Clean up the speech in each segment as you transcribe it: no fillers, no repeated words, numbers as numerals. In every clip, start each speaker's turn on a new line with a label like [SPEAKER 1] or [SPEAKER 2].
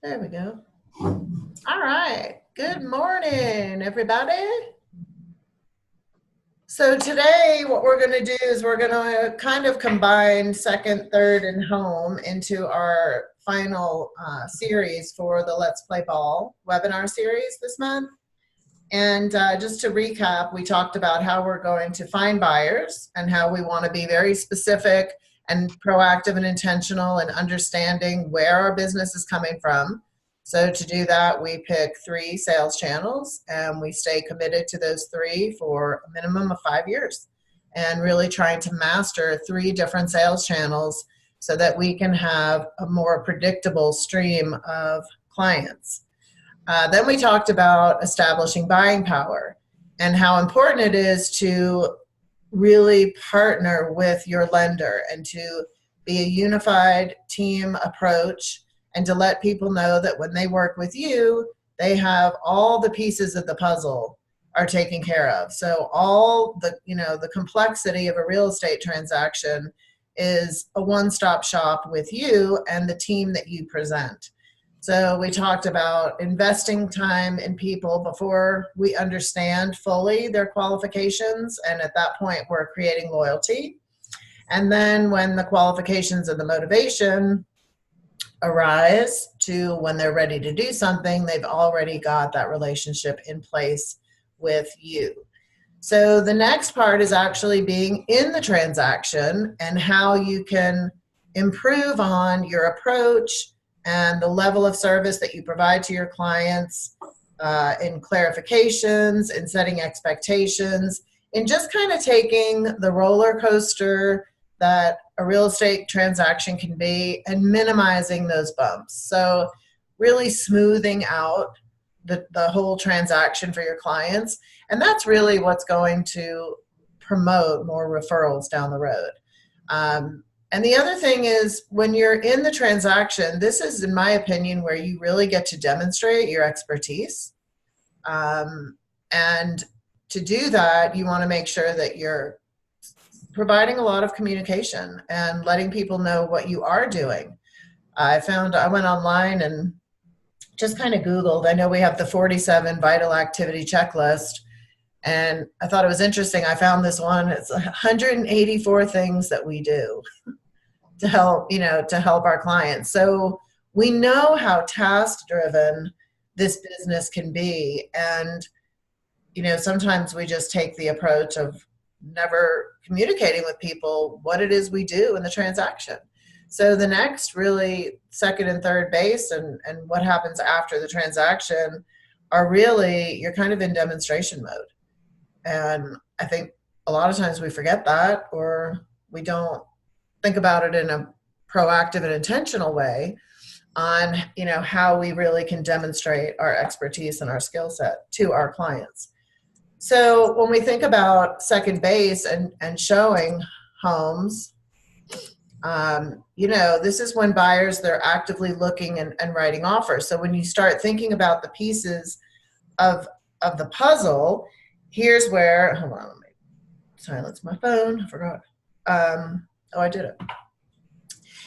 [SPEAKER 1] There we go. All right. Good morning, everybody. So today what we're going to do is we're going to kind of combine second, third, and home into our final series for the Let's Play Ball webinar series this month. And just to recap, we talked about how we're going to find buyers and how we want to be very specific and proactive and intentional in understanding where our business is coming from. So to do that, we pick 3 sales channels and we stay committed to those 3 for a minimum of 5 years, and really trying to master 3 different sales channels so that we can have a more predictable stream of clients. Then we talked about establishing buying power and how important it is to really partner with your lender and to be a unified team approach, and to let people know that when they work with you, they have all the pieces of the puzzle are taken care of. So all the, the complexity of a real estate transaction is a one-stop shop with you and the team that you present. So we talked about investing time in people before we understand fully their qualifications, and at that point we're creating loyalty. And then when the qualifications and the motivation arise to when they're ready to do something, they've already got that relationship in place with you. So the next part is actually being in the transaction and how you can improve on your approach and the level of service that you provide to your clients, in clarifications, in setting expectations, in just kind of taking the roller coaster that a real estate transaction can be and minimizing those bumps. So really smoothing out the whole transaction for your clients. And that's really what's going to promote more referrals down the road. And the other thing is, when you're in the transaction, this is, in my opinion, where you really get to demonstrate your expertise. And to do that, you want to make sure that you're providing a lot of communication and letting people know what you are doing. I went online and just kind of Googled. I know we have the 47 vital activity checklist, and I thought it was interesting. I found this one. It's 184 things that we do to help our clients. So we know how task driven this business can be. And, sometimes we just take the approach of never communicating with people what it is we do in the transaction. So the next really second and third base and what happens after the transaction are really, you're kind of in demonstration mode. And I think a lot of times we forget that, or we don't think about it in a proactive and intentional way on, how we really can demonstrate our expertise and our skill set to our clients. So when we think about second base and showing homes, this is when buyers, they're actively looking and writing offers. So when you start thinking about the pieces of the puzzle, here's where, hold on, let me silence my phone. I forgot. I did it.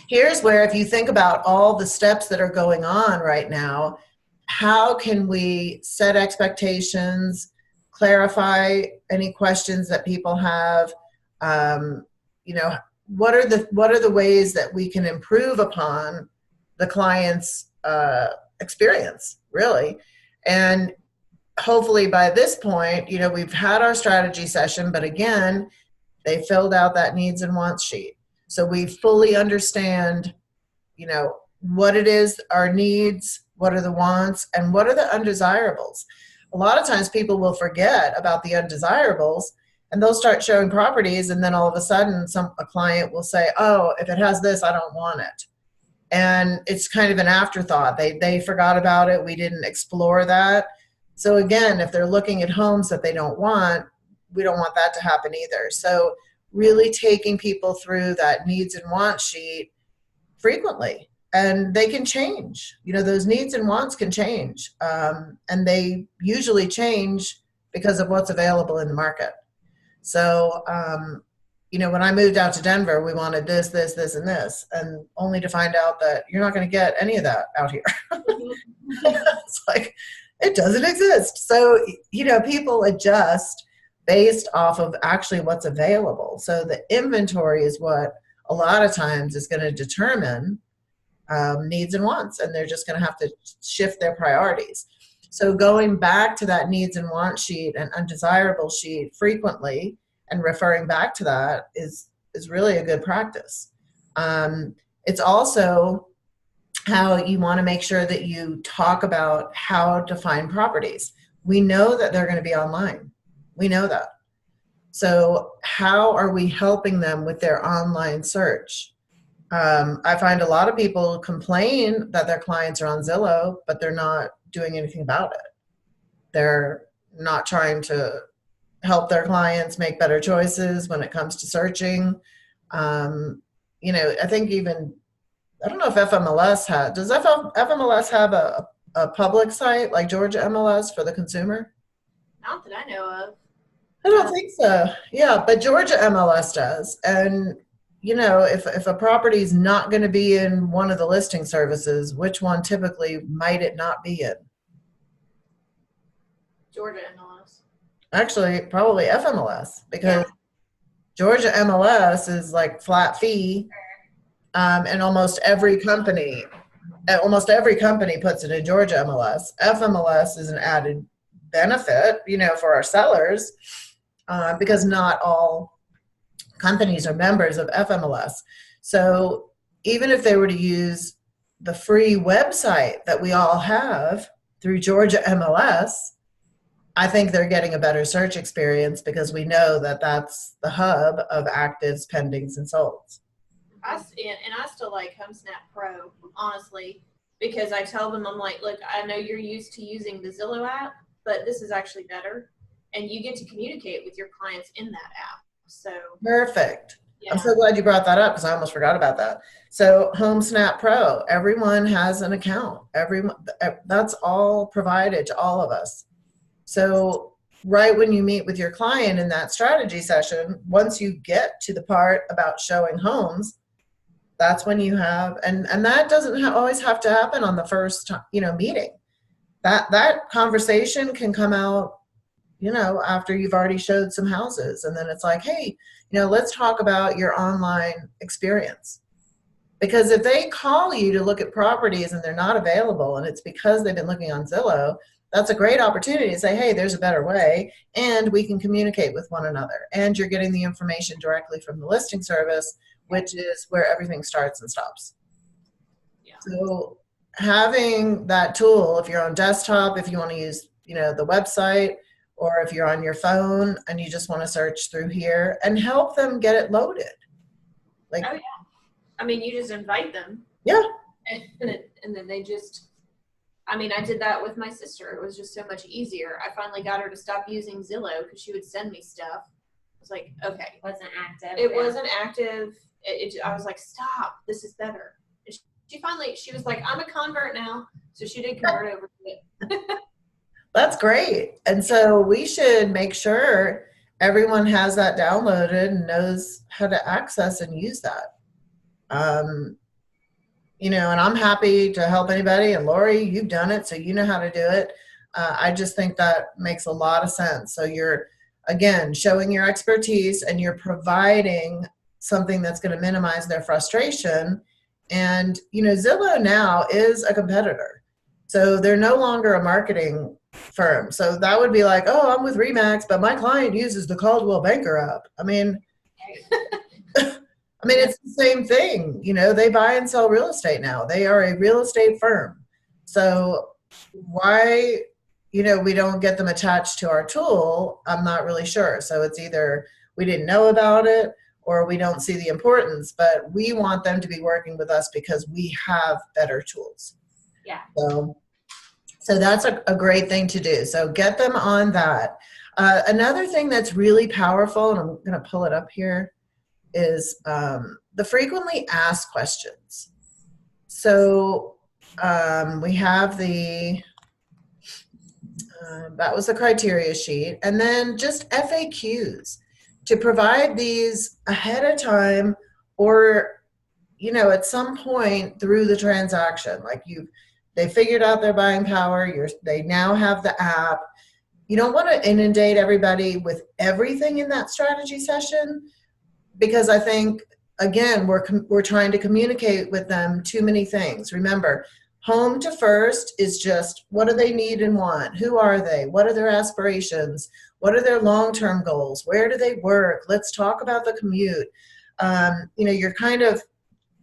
[SPEAKER 1] Here's where, if you think about all the steps that are going on right now, how can we set expectations, clarify any questions that people have? What are the ways that we can improve upon the client's experience, really? And hopefully by this point, we've had our strategy session, but again, they filled out that needs and wants sheet. So we fully understand, what it is, our needs, what are the wants, and what are the undesirables. A lot of times people will forget about the undesirables, and they'll start showing properties, and then all of a sudden a client will say, oh, if it has this, I don't want it. And it's kind of an afterthought. They forgot about it. We didn't explore that. So again, if they're looking at homes that they don't want, we don't want that to happen either. So really taking people through that needs and wants sheet frequently. And they can change. Those needs and wants can change. And they usually change because of what's available in the market. So, you know, when I moved out to Denver, we wanted this, this, this, and this, and only to find out that you're not going to get any of that out here. It's like, it doesn't exist. So, you know, people adjust based off of actually what's available. So the inventory is what a lot of times is going to determine needs and wants, and they're just going to have to shift their priorities. So going back to that needs and wants sheet and undesirable sheet frequently and referring back to that is really a good practice. It's also how you want to make sure that you talk about how to find properties. We know that they're going to be online. We know that. So how are we helping them with their online search? I find a lot of people complain that their clients are on Zillow, but they're not doing anything about it. They're not trying to help their clients make better choices when it comes to searching. You know, I think even, I don't know if FMLS does FMLS have a public site like Georgia MLS for the consumer?
[SPEAKER 2] Not that I know of.
[SPEAKER 1] I don't think so. Yeah, but Georgia MLS does. And, you know, if a property is not going to be in one of the listing services, which one typically might it not be in?
[SPEAKER 2] Georgia MLS.
[SPEAKER 1] Actually, probably FMLS, because Georgia MLS is like flat fee, and almost every company puts it in Georgia MLS. FMLS is an added benefit, you know, for our sellers, because not all companies are members of FMLS. So even if they were to use the free website that we all have through Georgia MLS, I think they're getting a better search experience because we know that that's the hub of actives, pendings, and solds.
[SPEAKER 2] I still like HomeSnap Pro, honestly, because I tell them, I'm like, look, I know you're used to using the Zillow app, but this is actually better. And you get to communicate with your clients in that app. So
[SPEAKER 1] perfect.
[SPEAKER 2] Yeah.
[SPEAKER 1] I'm so glad you brought that up because I almost forgot about that. So HomeSnap Pro, everyone has an account. That's all provided to all of us. So right when you meet with your client in that strategy session, once you get to the part about showing homes, that's when you have, and that doesn't always have to happen on the first, you know, meeting. That conversation can come out, you know, after you've already showed some houses, and then it's like, hey, you know, let's talk about your online experience. Because if they call you to look at properties and they're not available, and it's because they've been looking on Zillow, that's a great opportunity to say, hey, there's a better way, and we can communicate with one another. And you're getting the information directly from the listing service, which is where everything starts and stops.
[SPEAKER 2] Yeah.
[SPEAKER 1] So having that tool, if you're on desktop, if you want to use, you know, the website, or if you're on your phone and you just want to search through here, and help them get it loaded. Like,
[SPEAKER 2] oh yeah. I mean, you just invite them.
[SPEAKER 1] Yeah.
[SPEAKER 2] And then they just, I mean, I did that with my sister. It was just so much easier. I finally got her to stop using Zillow because she would send me stuff. I was like, okay.
[SPEAKER 3] It wasn't active.
[SPEAKER 2] It wasn't active. I was like, stop. This is better. She was like, I'm a convert now. So she did convert over to it.
[SPEAKER 1] That's great. And so we should make sure everyone has that downloaded and knows how to access and use that. You know, and I'm happy to help anybody. And Lori, you've done it, so you know how to do it. I just think that makes a lot of sense. So you're, again, showing your expertise, and you're providing something that's going to minimize their frustration. And, you know, Zillow now is a competitor. So they're no longer a marketing firm. So that would be like, oh, I'm with RE/MAX, but my client uses the Coldwell Banker app. I mean, it's the same thing. You know, they buy and sell real estate now. They are a real estate firm. So why, you know, we don't get them attached to our tool, I'm not really sure. So it's either we didn't know about it or we don't see the importance, but we want them to be working with us because we have better tools.
[SPEAKER 3] Yeah.
[SPEAKER 1] So that's a great thing to do. So get them on that. Another thing that's really powerful, and I'm going to pull it up here, is the frequently asked questions. So we have the, That was the criteria sheet. And then just FAQs to provide these ahead of time, or, you know, at some point through the transaction. Like they figured out their buying power, they now have the app. You don't want to inundate everybody with everything in that strategy session, because I think, again, we're trying to communicate with them too many things. Remember, home to first is just, what do they need and want? Who are they? What are their aspirations? What are their long-term goals? Where do they work? Let's talk about the commute. You know, you're kind of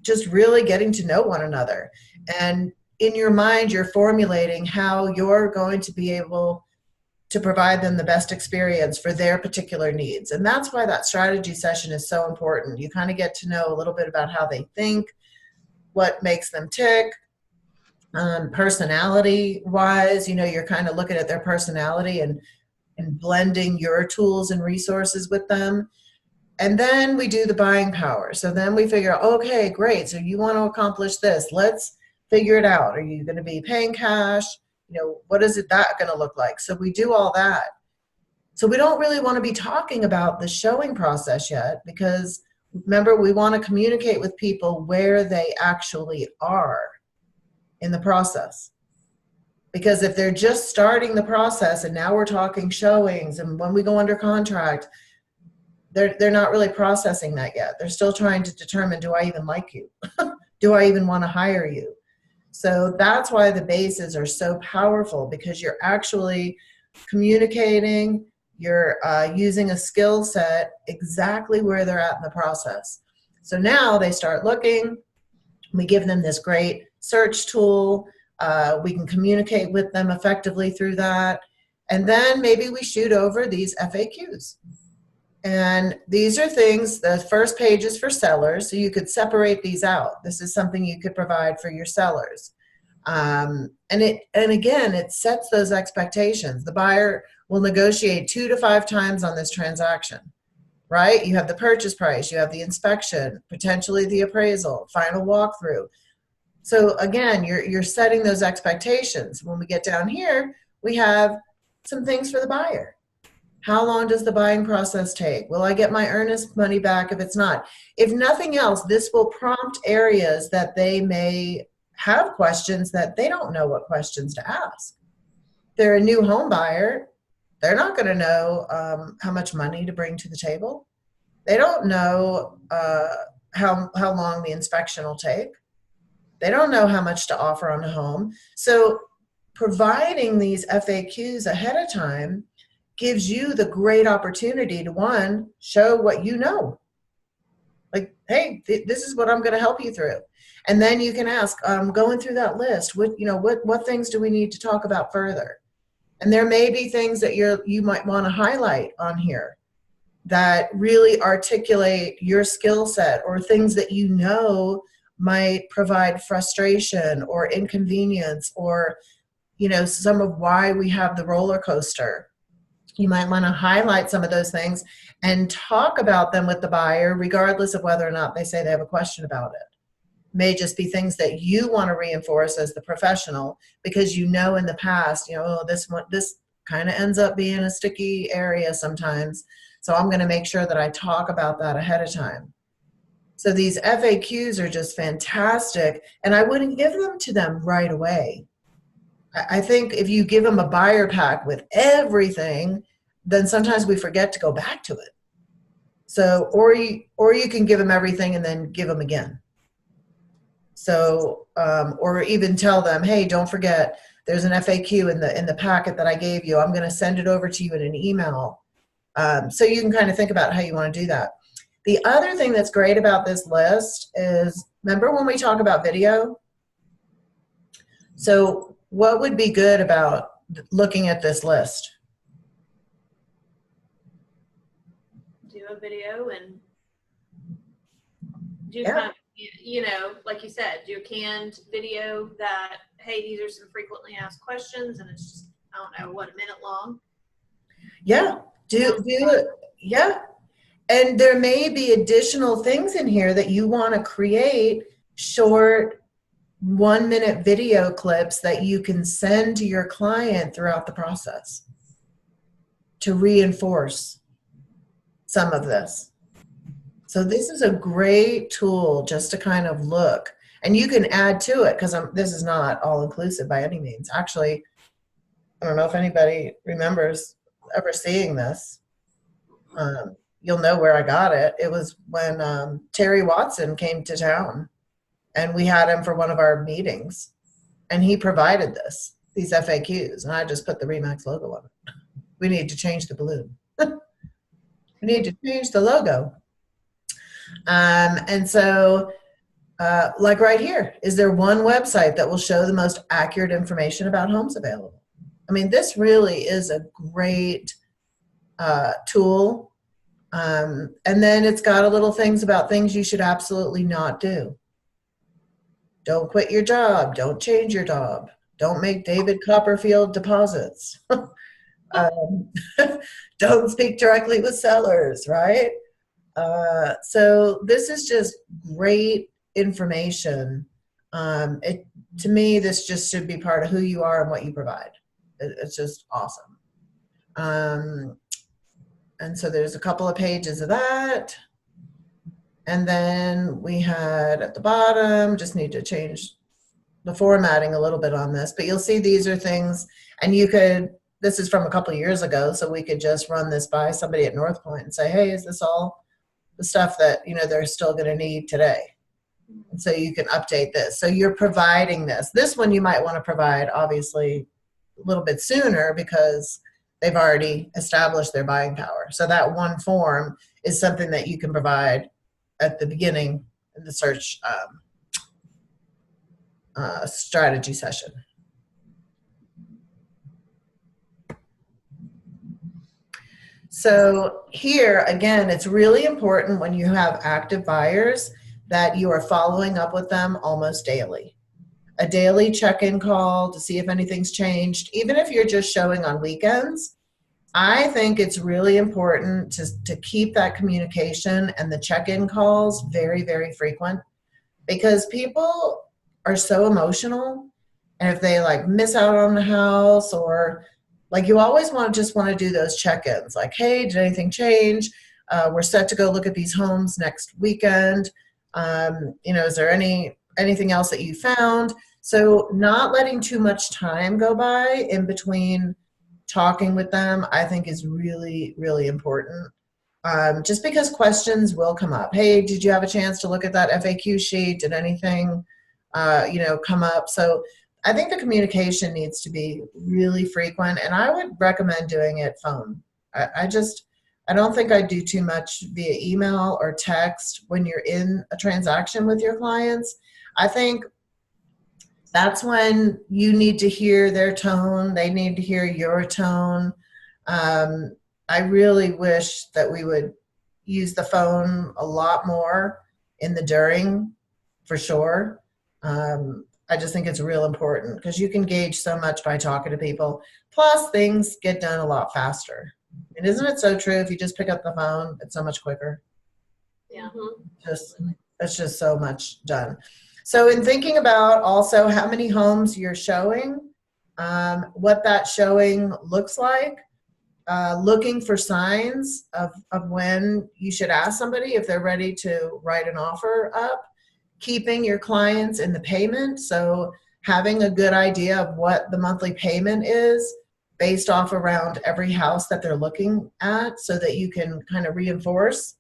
[SPEAKER 1] just really getting to know one another. And in your mind, you're formulating how you're going to be able to provide them the best experience for their particular needs. And that's why that strategy session is so important. You kind of get to know a little bit about how they think, what makes them tick, personality wise. You know, you're kind of looking at their personality and blending your tools and resources with them. And then we do the buying power. So then we figure out, okay, great. So you want to accomplish this. Let's figure it out. Are you going to be paying cash? You know, what is that going to look like? So we do all that. So we don't really want to be talking about the showing process yet, because remember, we want to communicate with people where they actually are in the process. Because if they're just starting the process and now we're talking showings and when we go under contract, they're not really processing that yet. They're still trying to determine, do I even like you? Do I even want to hire you? So that's why the bases are so powerful, because you're actually communicating, you're using a skill set exactly where they're at in the process. So now they start looking, we give them this great search tool, we can communicate with them effectively through that, and then maybe we shoot over these FAQs. And these are things, the first page is for sellers, so you could separate these out. This is something you could provide for your sellers. And again, it sets those expectations. The buyer will negotiate 2 to 5 times on this transaction, right? You have the purchase price, you have the inspection, potentially the appraisal, final walkthrough. So again, you're setting those expectations. When we get down here, we have some things for the buyer. How long does the buying process take? Will I get my earnest money back if it's not? If nothing else, this will prompt areas that they may have questions that they don't know what questions to ask. They're a new home buyer. They're not going to know how much money to bring to the table. They don't know how long the inspection will take. They don't know how much to offer on a home. So providing these FAQs ahead of time gives you the great opportunity to, one, show what you know. Like, hey, this is what I'm going to help you through. And then you can ask, going through that list, what things do we need to talk about further? And there may be things that you might want to highlight on here that really articulate your skill set, or things that you know might provide frustration or inconvenience, or, you know, some of why we have the roller coaster. You might want to highlight some of those things and talk about them with the buyer, regardless of whether or not they say they have a question about it. May just be things that you want to reinforce as the professional, because you know in the past, you know, this kind of ends up being a sticky area sometimes. So I'm going to make sure that I talk about that ahead of time. So these FAQs are just fantastic, and I wouldn't give them to them right away. I think if you give them a buyer pack with everything, then sometimes we forget to go back to it. So, or you can give them everything and then give them again. So, or even tell them, hey, don't forget, there's an FAQ in the packet that I gave you. I'm going to send it over to you in an email. So you can kind of think about how you want to do that. The other thing that's great about this list is, remember when we talk about video? So what would be good about looking at this list?
[SPEAKER 2] Do a video and do
[SPEAKER 1] Yeah.
[SPEAKER 2] kind of, you know, like you said, do a canned video that, hey, these are some frequently asked questions, and it's just, I don't know, what, a minute long?
[SPEAKER 1] Yeah, do it. Yeah. And there may be additional things in here that you want to create, short, 1-minute video clips that you can send to your client throughout the process to reinforce some of this. So this is a great tool just to kind of look, and you can add to it, because this is not all inclusive by any means. Actually, I don't know if anybody remembers ever seeing this. You'll know where I got it. It was when Terry Watson came to town, and we had him for one of our meetings, and he provided these FAQs, and I just put the RE/MAX logo on it. We need to change the balloon. We need to change the logo. And so, like right here, is there one website that will show the most accurate information about homes available? I mean, this really is a great tool. And then it's got a little things about things you should absolutely not do. Don't quit your job. Don't change your job. Don't make David Copperfield deposits. Don't speak directly with sellers, right? So this is just great information. To me, this just should be part of who you are and what you provide. It's just awesome. And so there's a couple of pages of that. And then we had at the bottom, just need to change the formatting a little bit on this, but you'll see these are things, and you could, this is from a couple of years ago, so we could just run this by somebody at North Point and say, hey, is this all the stuff that, you know, they're still going to need today? And so you can update this. So you're providing this. This one you might want to provide, obviously, a little bit sooner because they've already established their buying power. So that one form is something that you can provide at the beginning of the search strategy session. So here, again, it's really important when you have active buyers that you are following up with them almost daily. A daily check-in call to see if anything's changed. Even if you're just showing on weekends, I think it's really important to keep that communication and the check-in calls very, very frequent, because people are so emotional, and if they like miss out on the house, or like, you always just want to do those check-ins, like, hey, did anything change? We're set to go look at these homes next weekend. You know, is there anything else that you found? So not letting too much time go by in between talking with them, I think, is really, really important. Just because questions will come up. Hey, did you have a chance to look at that FAQ sheet? Did anything, you know, come up? So I think the communication needs to be really frequent, and I would recommend doing it phone. I don't think I do too much via email or text when you're in a transaction with your clients. I think that's when you need to hear their tone. They need to hear your tone. I really wish that we would use the phone a lot more in the during, for sure. I just think it's real important because you can gauge so much by talking to people. Plus, things get done a lot faster. And isn't it so true? If you just pick up the phone, it's so much quicker.
[SPEAKER 2] Yeah.
[SPEAKER 1] It's just so much done. So in thinking about also how many homes you're showing, what that showing looks like, looking for signs of when you should ask somebody if they're ready to write an offer up, keeping your clients in the payment. So having a good idea of what the monthly payment is based off around every house that they're looking at, so that you can kind of reinforce.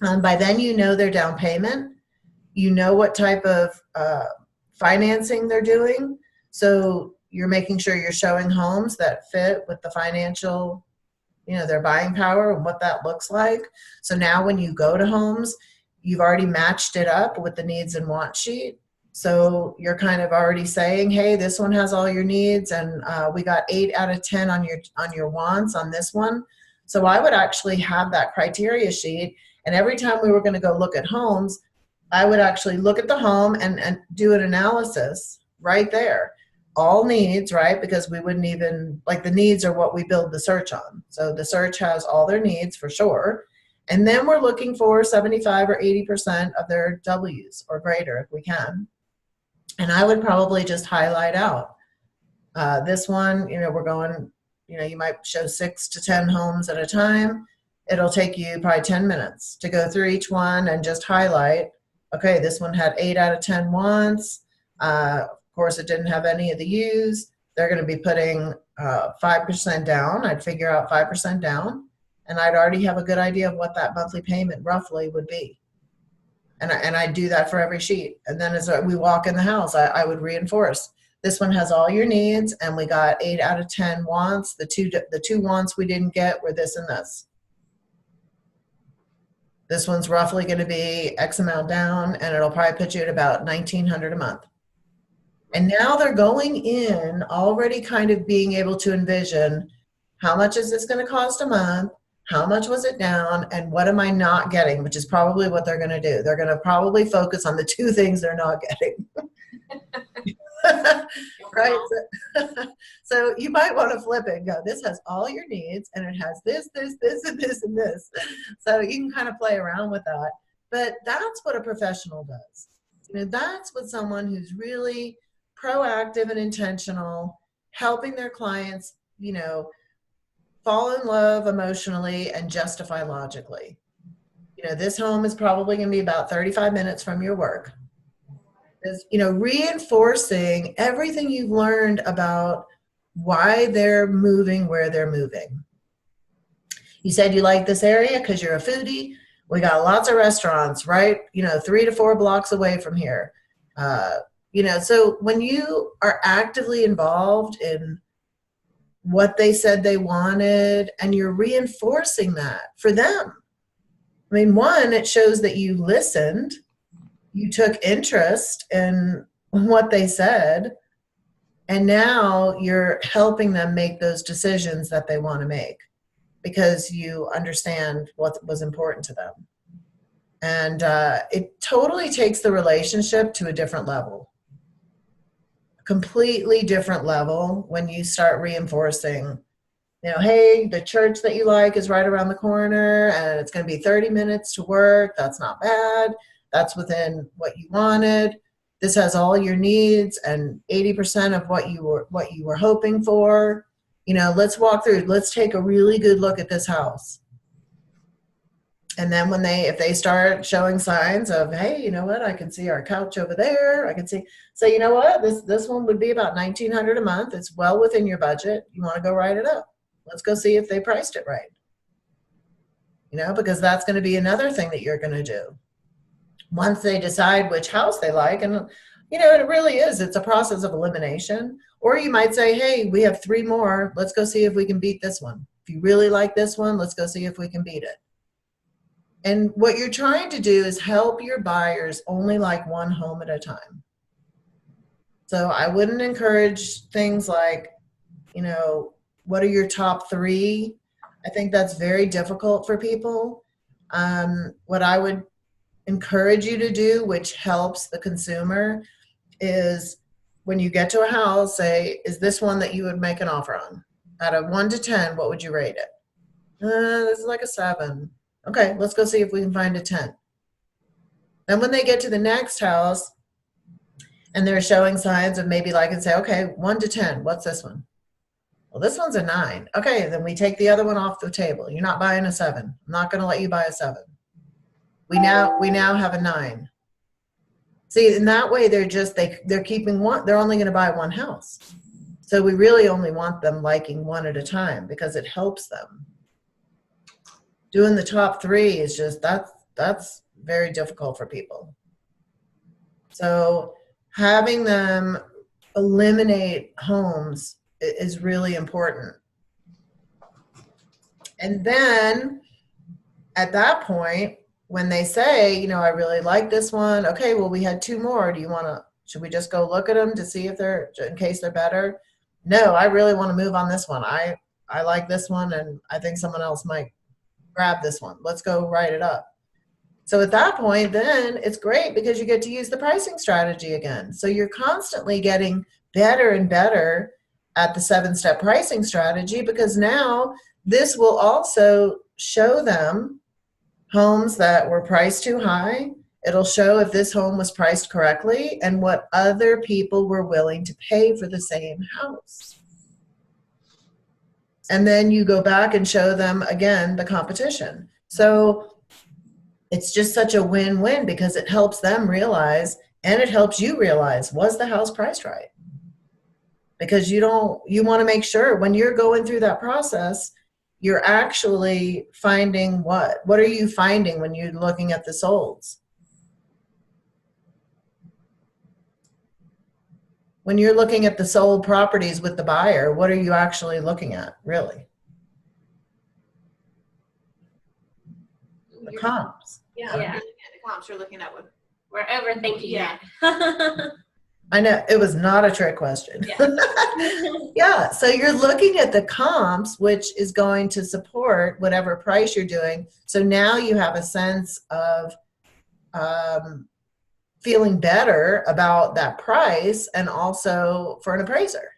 [SPEAKER 1] By then you know their down payment. You know what type of financing they're doing. So you're making sure you're showing homes that fit with the financial, you know, their buying power and what that looks like. So now when you go to homes, you've already matched it up with the needs and want sheet. So you're kind of already saying, hey, this one has all your needs, and we got 8 out of 10 on your wants on this one. So I would actually have that criteria sheet, and every time we were going to go look at homes, I would actually look at the home and do an analysis right there. All needs, right? Because we wouldn't even, like, the needs are what we build the search on. So the search has all their needs for sure. And then we're looking for 75 or 80% of their W's or greater if we can. And I would probably just highlight out this one, we're going, you might show 6 to 10 homes at a time. It'll take you probably 10 minutes to go through each one and just highlight, okay, this one had 8 out of 10 wants. Of course, it didn't have any of the U's. They're going to be putting 5% down. I'd figure out 5% down, and I'd already have a good idea of what that monthly payment roughly would be. And I do that for every sheet. And then as we walk in the house, I would reinforce. This one has all your needs, and we got 8 out of 10 wants. The two wants we didn't get were this and this. This one's roughly going to be X amount down, and it'll probably put you at about $1,900 a month. And now they're going in already kind of being able to envision, how much is this going to cost a month? How much was it down? And what am I not getting? Which is probably what they're going to do. They're going to probably focus on the 2 things they're not getting. Right? So you might want to flip it and go, this has all your needs, and it has this, and this, and this. So you can kind of play around with that. But that's what a professional does. That's what someone who's really proactive and intentional, helping their clients, fall in love emotionally and justify logically. This home is probably going to be about 35 minutes from your work. Is, reinforcing everything you've learned about why they're moving where they're moving. You said you like this area because you're a foodie. We got lots of restaurants, right? 3 to 4 blocks away from here. So when you are actively involved in what they said they wanted, and you're reinforcing that for them. I mean, one, it shows that you listened, you took interest in what they said, and now you're helping them make those decisions that they want to make because you understand what was important to them. And it totally takes the relationship to a different level. Completely different level when you start reinforcing, hey, the church that you like is right around the corner and it's going to be 30 minutes to work. That's not bad. That's within what you wanted. This has all your needs and 80% of what you were hoping for. Let's walk through. Let's take a really good look at this house. And then if they start showing signs of, hey, you know what, I can see our couch over there. I can say, you know what, this one would be about $1,900 a month. It's well within your budget. You want to go write it up. Let's go see if they priced it right. Because that's going to be another thing that you're going to do. Once they decide which house they like, and, it really is, it's a process of elimination. Or you might say, hey, we have 3 more. Let's go see if we can beat this one. If you really like this one, let's go see if we can beat it. And what you're trying to do is help your buyers only like one home at a time. So I wouldn't encourage things like, what are your top 3? I think that's very difficult for people. What I would encourage you to do, which helps the consumer, is when you get to a house, say, is this one that you would make an offer on? Out of 1 to 10, what would you rate it? This is like a 7. Okay, let's go see if we can find a 10. Then when they get to the next house and they're showing signs of maybe like and say, okay, 1 to 10, what's this one? Well, this one's a 9. Okay, then we take the other one off the table. You're not buying a 7. I'm not going to let you buy a 7. We now have a 9. See, in that way, they're keeping one. They're only going to buy one house. So we really only want them liking one at a time because it helps them. Doing the top 3 is just, that's very difficult for people. So having them eliminate homes is really important. And then at that point, when they say, I really like this one. Okay, well, we had 2 more. Should we just go look at them to see if in case they're better? No, I really want to move on this one. I like this one, and I think someone else might grab this one. Let's go write it up. So at that point, then it's great because you get to use the pricing strategy again. So you're constantly getting better and better at the 7-step pricing strategy because now this will also show them homes that were priced too high It'll show if this home was priced correctly and what other people were willing to pay for the same house. And then you go back and show them again the competition. So it's just such a win-win because it helps them realize, and it helps you realize, was the house priced right? Because you want to make sure when you're going through that process, you're actually finding what? What are you finding when you're looking at the solds? When you're looking at the sold properties with the buyer, what are you actually looking at, really? The comps.
[SPEAKER 2] Yeah. You're looking at the comps. You're looking at what
[SPEAKER 3] we're overthinking.
[SPEAKER 2] Yeah.
[SPEAKER 1] I know it was not a trick question.
[SPEAKER 2] Yeah.
[SPEAKER 1] Yeah. So you're looking at the comps, which is going to support whatever price you're doing. So now you have a sense of feeling better about that price, and also for an appraiser.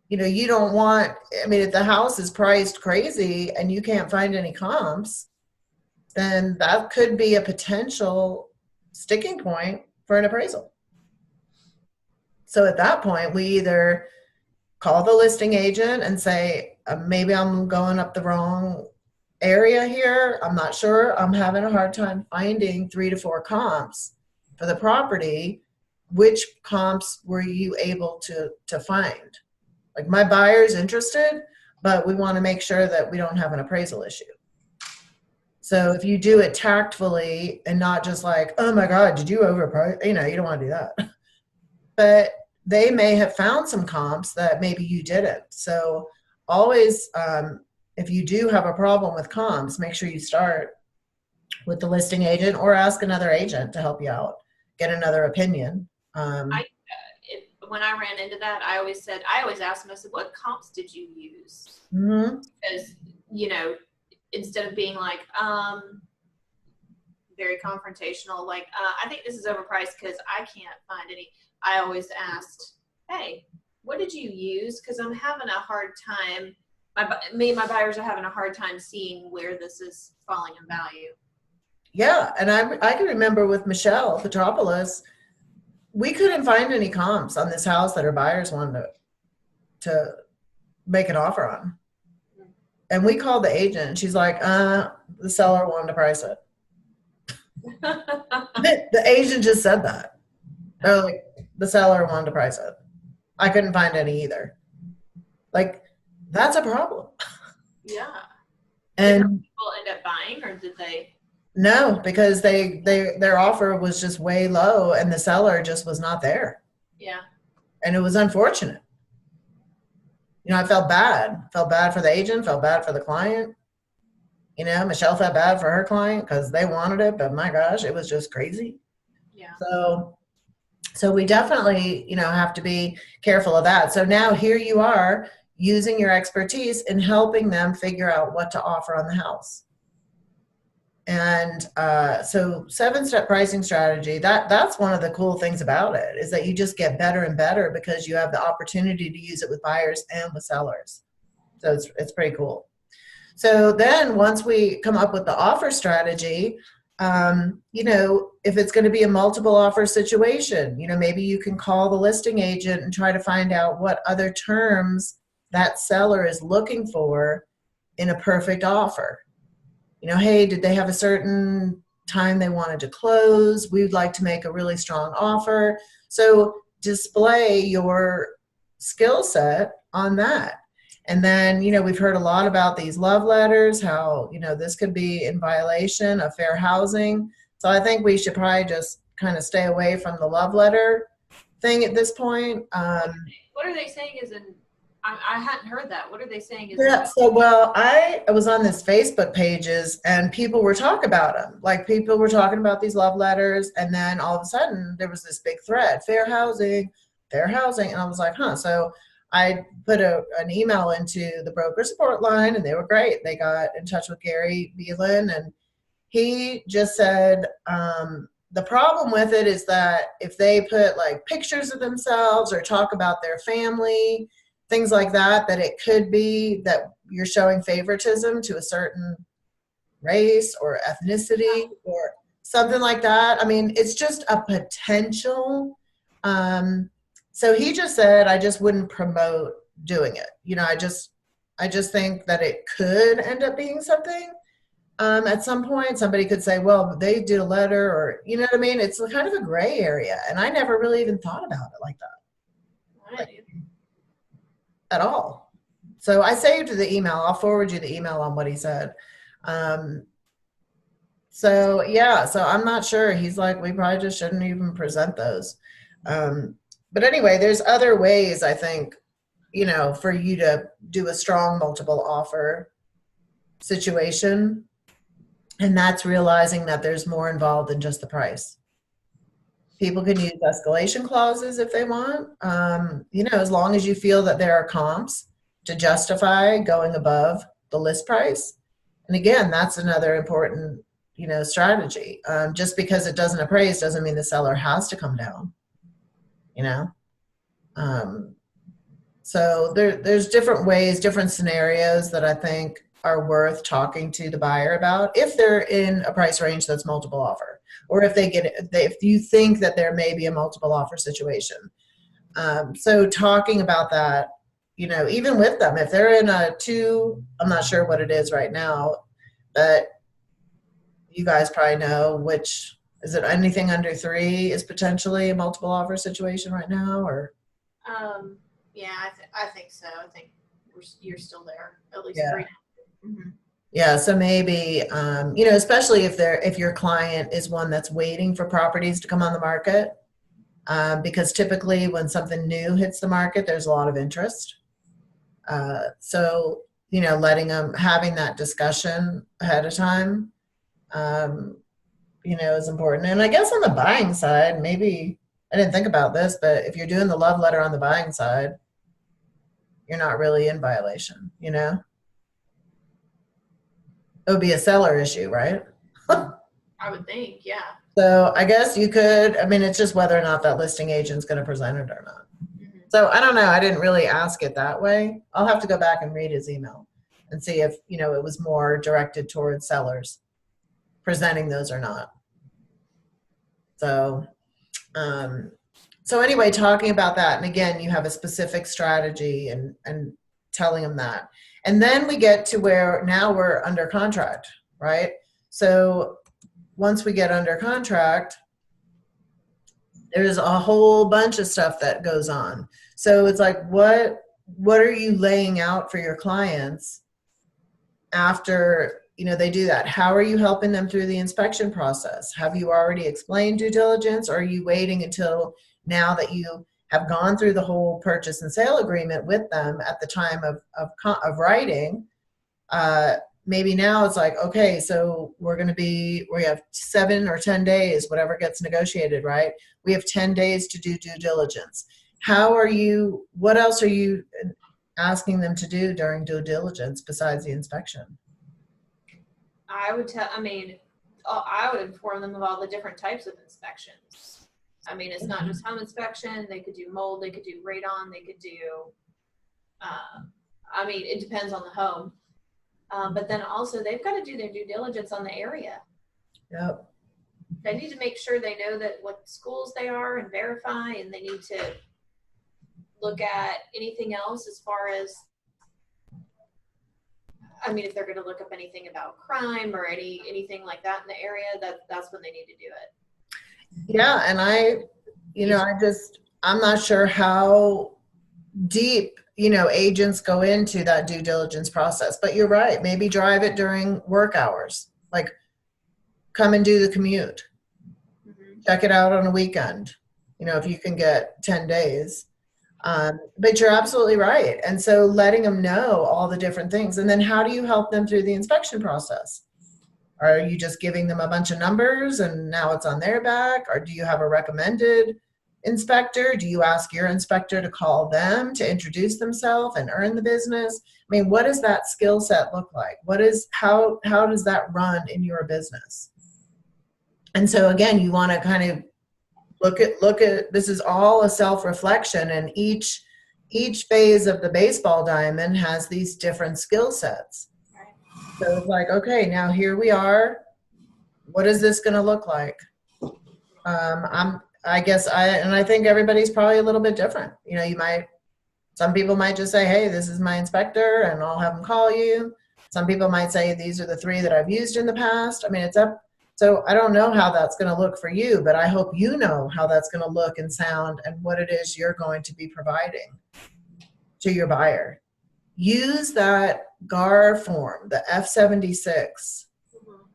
[SPEAKER 1] You know, you don't want, I mean, if the house is priced crazy and you can't find any comps, then that could be a potential sticking point for an appraisal. So at that point, we either call the listing agent and say, maybe I'm going up the wrong area here. I'm not sure. I'm having a hard time finding 3 to 4 comps for the property. Which comps were you able to find? Like, my buyer's interested, but we want to make sure that we don't have an appraisal issue. So if you do it tactfully and not just like, oh my God, did you overprice? You know, you don't want to do that. But they may have found some comps that maybe you didn't. So always, if you do have a problem with comps, make sure you start with the listing agent or ask another agent to help you out, get another opinion.
[SPEAKER 2] When I ran into that, I always asked them, I said, what comps did you use?
[SPEAKER 1] Mm-hmm.
[SPEAKER 2] Because, you know, instead of being like, very confrontational, like, I think this is overpriced because I can't find any. I always asked, hey, what did you use? Because I'm having a hard time. My buyers are having a hard time seeing where this is falling in value.
[SPEAKER 1] Yeah, and I can remember with Michelle Petropolis, we couldn't find any comps on this house that our buyers wanted to make an offer on. And we called the agent, and she's like, the seller wanted to price it. The agent just said that. They're like, the seller wanted to price it. I couldn't find any either. Like, that's a problem.
[SPEAKER 2] Yeah.
[SPEAKER 1] And
[SPEAKER 2] did people end up buying, or did they?
[SPEAKER 1] No, because their offer was just way low, and the seller just was not there.
[SPEAKER 2] Yeah.
[SPEAKER 1] And it was unfortunate. You know, I felt bad. Felt bad for the agent, felt bad for the client. You know, Michelle felt bad for her client because they wanted it, but my gosh, it was just crazy.
[SPEAKER 2] Yeah.
[SPEAKER 1] So we definitely, you know, have to be careful of that. So now here you are using your expertise in helping them figure out what to offer on the house. And so 7-step pricing strategy, that's one of the cool things about it, is that you just get better and better because you have the opportunity to use it with buyers and with sellers. So it's pretty cool. So then once we come up with the offer strategy, you know, if it's going to be a multiple offer situation, you know, maybe you can call the listing agent and try to find out what other terms that seller is looking for in a perfect offer. You know, hey, did they have a certain time they wanted to close? We'd like to make a really strong offer. So display your skill set on that. And then, you know, we've heard a lot about these love letters, how, you know, this could be in violation of fair housing. So I think we should probably just kind of stay away from the love letter thing at this point.
[SPEAKER 2] What are they saying is in, I hadn't heard that. What are they saying is
[SPEAKER 1] yeah, so, well, I was on this Facebook pages and people were talking about them. Like, people were talking about these love letters, and then all of a sudden there was this big thread, fair housing. And I was like, huh. So I put an email into the broker support line, and they were great. They got in touch with Gary Beelan, and he just said, the problem with it is that if they put like pictures of themselves or talk about their family, things like that, that it could be that you're showing favoritism to a certain race or ethnicity, or something like that. I mean, it's just a potential. So he just said, I just wouldn't promote doing it. I just think that it could end up being something. At some point, somebody could say, well, they did a letter, or, you know what I mean? It's kind of a gray area. And I never really even thought about it like that, like, at all. So I saved the email. I'll forward you the email on what he said. So yeah, so I'm not sure. He's like, we probably just shouldn't even present those. But anyway, there's other ways, I think, for you to do a strong multiple offer situation. And that's realizing that there's more involved than just the price. People can use escalation clauses if they want, as long as you feel that there are comps to justify going above the list price. And again, that's another important, strategy. Just because it doesn't appraise doesn't mean the seller has to come down, So there's different ways, different scenarios that I think are worth talking to the buyer about if they're in a price range that's multiple offer, or if you think that there may be a multiple offer situation. So talking about that, even with them, if they're in a 2, I'm not sure what it is right now, but you guys probably know which, is it anything under 3 is potentially a multiple offer situation right now, or?
[SPEAKER 2] Yeah, I think so. I think you're still there, at least
[SPEAKER 1] Yeah.
[SPEAKER 2] 3. Mm-hmm.
[SPEAKER 1] Yeah, so maybe, especially if your client is one that's waiting for properties to come on the market, because typically when something new hits the market, there's a lot of interest. So, having that discussion ahead of time, is important. And I guess on the buying side, maybe, I didn't think about this, but if you're doing the love letter on the buying side, you're not really in violation, It would be a seller issue, right?
[SPEAKER 2] I would think, yeah.
[SPEAKER 1] So I guess you could, it's just whether or not that listing agent's going to present it or not.
[SPEAKER 2] Mm-hmm.
[SPEAKER 1] So I don't know. I didn't really ask it that way. I'll have to go back and read his email and see if, it was more directed towards sellers presenting those or not. So, anyway, talking about that. And again, you have a specific strategy and telling them that. And then we get to where now we're under contract, right? So once we get under contract, there's a whole bunch of stuff that goes on. So it's like, what are you laying out for your clients after, they do that? How are you helping them through the inspection process? Have you already explained due diligence? Or are you waiting until now that you have gone through the whole purchase and sale agreement with them at the time of writing? Maybe now it's like, okay, so we have 7 or 10 days, whatever gets negotiated, right? We have 10 days to do due diligence. What else are you asking them to do during due diligence besides the inspection?
[SPEAKER 2] I would inform them of all the different types of inspections. It's not just home inspection. They could do mold, they could do radon, they could do, it depends on the home. But then also they've got to do their due diligence on the area.
[SPEAKER 1] Yep.
[SPEAKER 2] They need to make sure they know that what schools they are and verify, and they need to look at anything else as far as, if they're going to look up anything about crime or anything like that in the area, that's when they need to do it.
[SPEAKER 1] Yeah. And I'm not sure how deep, agents go into that due diligence process, but you're right. Maybe drive it during work hours, like come and do the commute, check it out on a weekend, if you can get 10 days. But you're absolutely right. And so letting them know all the different things. And then how do you help them through the inspection process? Are you just giving them a bunch of numbers and now it's on their back? Or do you have a recommended inspector? Do you ask your inspector to call them to introduce themselves and earn the business? What does that skill set look like? How does that run in your business? And so again, you want to kind of look at this is all a self-reflection, and each phase of the baseball diamond has these different skill sets. So it's like, okay, now here we are. what is this going to look like? I think everybody's probably a little bit different. You know, some people might just say, hey, this is my inspector, and I'll have them call you. Some people might say, these are the 3 that I've used in the past. I mean, it's up. So I don't know how that's going to look for you, but I hope you know how that's going to look and sound and what it is you're going to be providing to your buyer. Use that GAR form, the F76.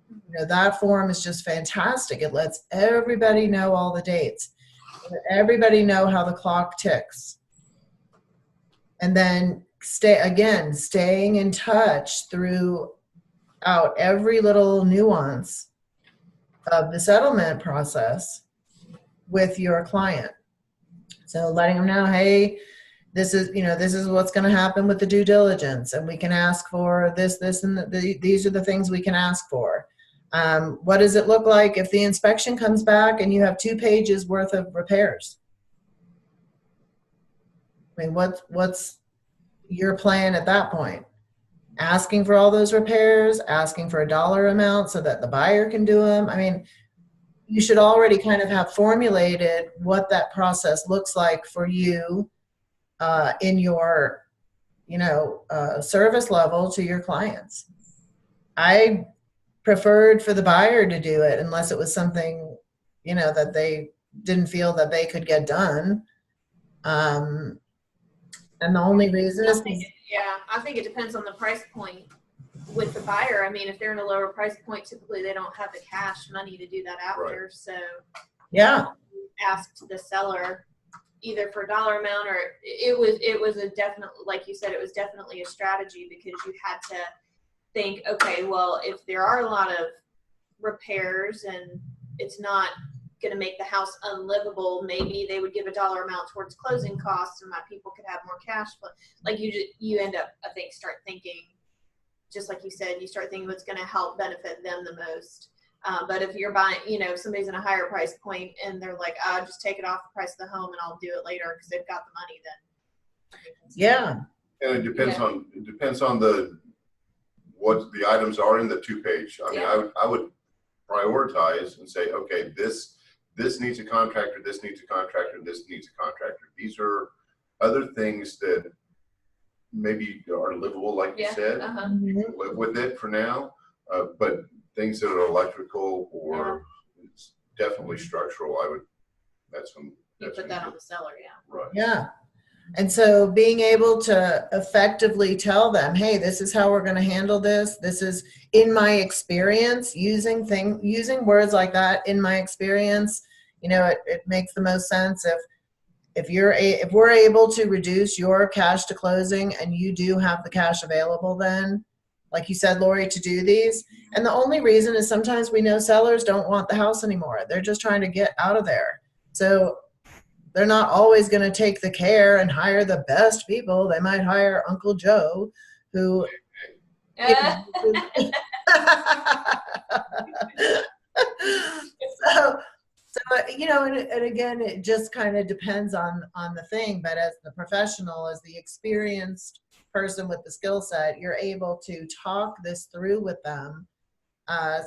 [SPEAKER 1] You know, that form is just fantastic. It lets everybody know all the dates. Let everybody know how the clock ticks. And then staying in touch throughout every little nuance of the settlement process with your client. So letting them know, hey, this is what's going to happen with the due diligence, and we can ask for this, and these are the things we can ask for. What does it look like if the inspection comes back and you have 2 pages worth of repairs? I mean, what's your plan at that point? Asking for all those repairs, asking for a dollar amount so that the buyer can do them. I mean, you should already kind of have formulated what that process looks like for you in your, service level to your clients. I preferred for the buyer to do it unless it was something, that they didn't feel that they could get done. And the only reason is,
[SPEAKER 2] I think it depends on the price point with the buyer. I mean, if they're in a lower price point, typically they don't have the cash money to do that after. Right. So
[SPEAKER 1] yeah,
[SPEAKER 2] asked the seller either for a dollar amount, or it was a definite, like you said, it was definitely a strategy, because you had to think, okay, well, if there are a lot of repairs and it's not going to make the house unlivable, maybe they would give a dollar amount towards closing costs and my people could have more cash flow. Like you end up, I think, start thinking, just like you said, you start thinking what's going to help benefit them the most. But if you're buying, if somebody's in a higher price point and they're like, I'll just take it off the price of the home and I'll do it later because they've got the money, then.
[SPEAKER 1] Yeah.
[SPEAKER 3] And it depends on what the items are in the 2-page. I mean, I would prioritize and say, okay, this needs a contractor, this needs a contractor, this needs a contractor. These are other things that maybe are livable, like you said. You can live with it for now, but things that are electrical or definitely structural, that's when
[SPEAKER 2] you put that on the seller.
[SPEAKER 3] Right.
[SPEAKER 1] Yeah. And so being able to effectively tell them, hey, this is how we're going to handle this. This is in my experience, using words like that, in my experience, it makes the most sense if we're able to reduce your cash to closing and you do have the cash available, then, like you said, Lori, to do these. And the only reason is sometimes we know sellers don't want the house anymore. They're just trying to get out of there. So they're not always going to take the care and hire the best people. They might hire Uncle Joe, who. And again, it just kind of depends on the thing. But as the professional, as the experienced person with the skill set, you're able to talk this through with them.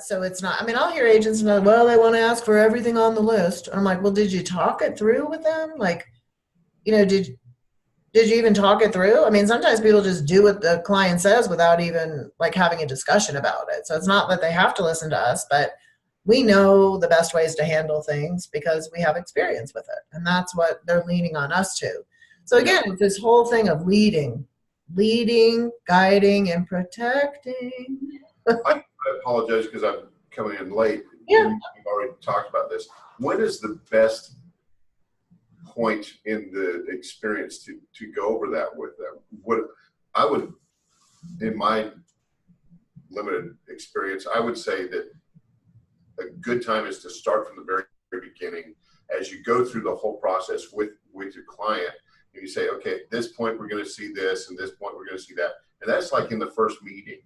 [SPEAKER 1] So it's not, I mean, I'll hear agents and like, well, they want to ask for everything on the list. I'm like, well, did you talk it through with them? Like, did you even talk it through? I mean, sometimes people just do what the client says without even like having a discussion about it. So it's not that they have to listen to us, but we know the best ways to handle things because we have experience with it. And that's what they're leaning on us to. So again, it's this whole thing of leading, guiding, and protecting.
[SPEAKER 3] I apologize because I'm coming in late.
[SPEAKER 1] Yeah.
[SPEAKER 3] We've already talked about this. When is the best point in the experience to go over that with them? What I would, in my limited experience, I would say that a good time is to start from the very, very beginning. As you go through the whole process with your client, and you say, okay, at this point we're going to see this, and this point we're going to see that, and that's like in the first meeting.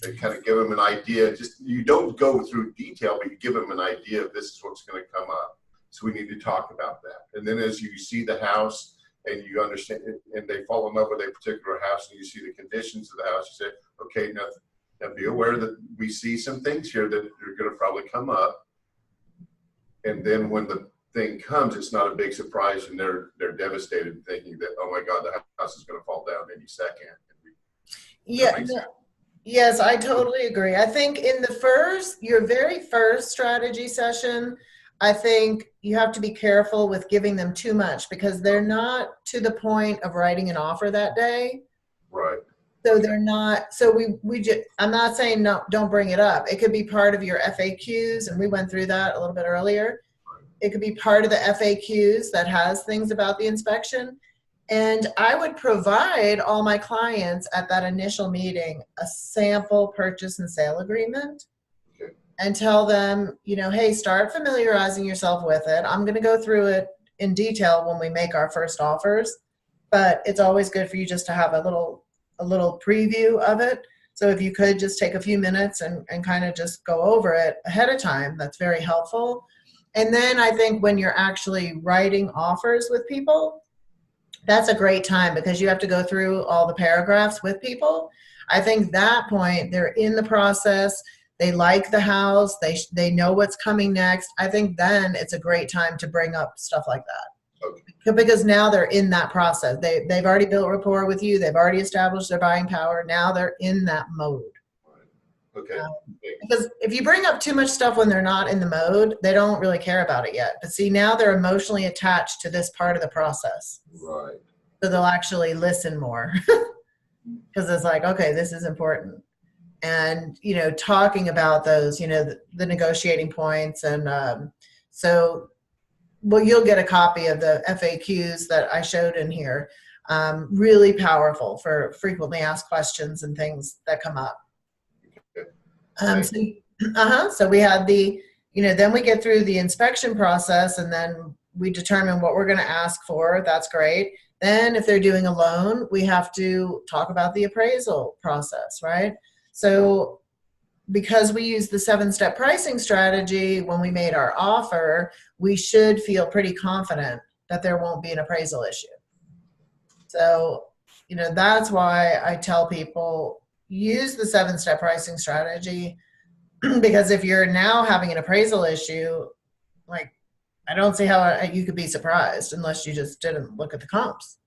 [SPEAKER 3] They kind of give them an idea. Just you don't go through detail, but you give them an idea of this is what's going to come up. So we need to talk about that. And then as you see the house and you understand it, and they fall in love with a particular house, and you see the conditions of the house, you say, okay, now be aware that we see some things here that are they're going to probably come up. And then when the thing comes, it's not a big surprise, and they're devastated, thinking that, oh my God, the house is going to fall down any second.
[SPEAKER 1] Yeah. Yes, I totally agree. I think in your very first strategy session, I think you have to be careful with giving them too much, because they're not to the point of writing an offer that day.
[SPEAKER 3] Right.
[SPEAKER 1] So they're not, so I'm not saying no, don't bring it up. It could be part of your FAQs, and we went through that a little bit earlier. It could be part of the FAQs that has things about the inspection. And I would provide all my clients at that initial meeting a sample purchase and sale agreement, and tell them, hey, start familiarizing yourself with it. I'm going to go through it in detail when we make our first offers, but it's always good for you just to have a little preview of it. So if you could just take a few minutes and kind of just go over it ahead of time, that's very helpful. And then I think when you're actually writing offers with people, that's a great time, because you have to go through all the paragraphs with people. I think that point, they're in the process. They like the house. They know what's coming next. I think then it's a great time to bring up stuff like that.
[SPEAKER 3] Okay.
[SPEAKER 1] Because now they're in that process. They've already built rapport with you. They've already established their buying power. Now they're in that mode.
[SPEAKER 3] Okay.
[SPEAKER 1] Because if you bring up too much stuff when they're not in the mode, they don't really care about it yet. But see, now they're emotionally attached to this part of the process.
[SPEAKER 3] Right.
[SPEAKER 1] So they'll actually listen more, because it's like, okay, this is important. And, talking about those, the negotiating points. And you'll get a copy of the FAQs that I showed in here. Really powerful for frequently asked questions and things that come up. So we had then we get through the inspection process, and then we determine what we're going to ask for. That's great. Then if they're doing a loan, we have to talk about the appraisal process, right? So because we use the 7-step pricing strategy when we made our offer, we should feel pretty confident that there won't be an appraisal issue. So, that's why I tell people, use the 7-step pricing strategy, because if you're now having an appraisal issue, like, I don't see how you could be surprised unless you just didn't look at the comps.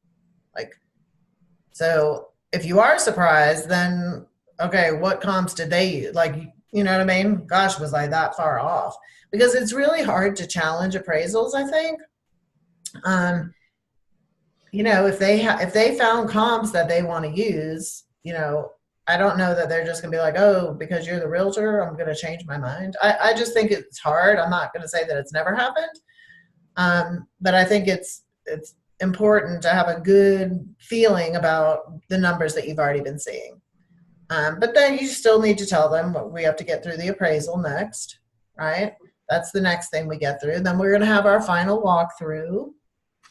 [SPEAKER 1] So if you are surprised, then, okay, what comps did they use? You know what I mean? Gosh, was I that far off? Because it's really hard to challenge appraisals, I think. If they found comps that they want to use, I don't know that they're just going to be like, oh, because you're the realtor, I'm going to change my mind. I just think it's hard. I'm not going to say that it's never happened. But I think it's important to have a good feeling about the numbers that you've already been seeing. But then you still need to tell them we have to get through the appraisal next, right? That's the next thing we get through. Then we're going to have our final walkthrough.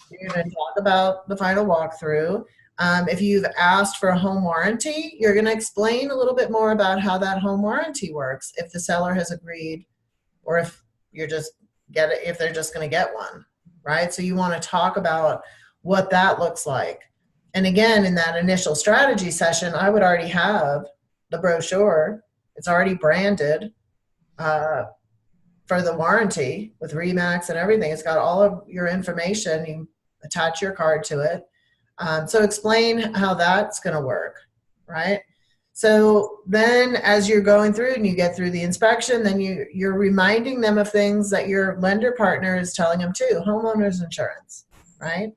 [SPEAKER 1] You're going to talk about the final walkthrough. If you've asked for a home warranty, you're going to explain a little bit more about how that home warranty works, if the seller has agreed, or if they're just going to get one, right? So you want to talk about what that looks like. And again, in that initial strategy session, I would already have the brochure. It's already branded for the warranty with RE/MAX and everything. It's got all of your information. You attach your card to it. So explain how that's going to work, right? So then as you're going through and you get through the inspection, then you're reminding them of things that your lender partner is telling them too. Homeowners insurance, right?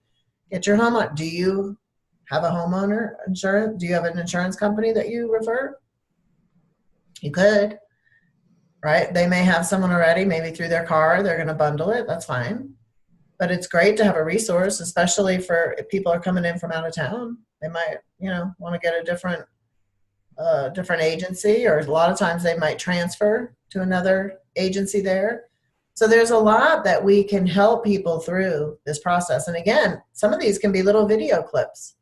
[SPEAKER 1] Get your home on. Do you have a homeowner insurance? Do you have an insurance company that you refer? You could, right? They may have someone already, maybe through their car, they're going to bundle it. That's fine. But it's great to have a resource, especially for if people are coming in from out of town. They might, want to get a different agency, or a lot of times they might transfer to another agency there. So there's a lot that we can help people through this process. And again, some of these can be little video clips,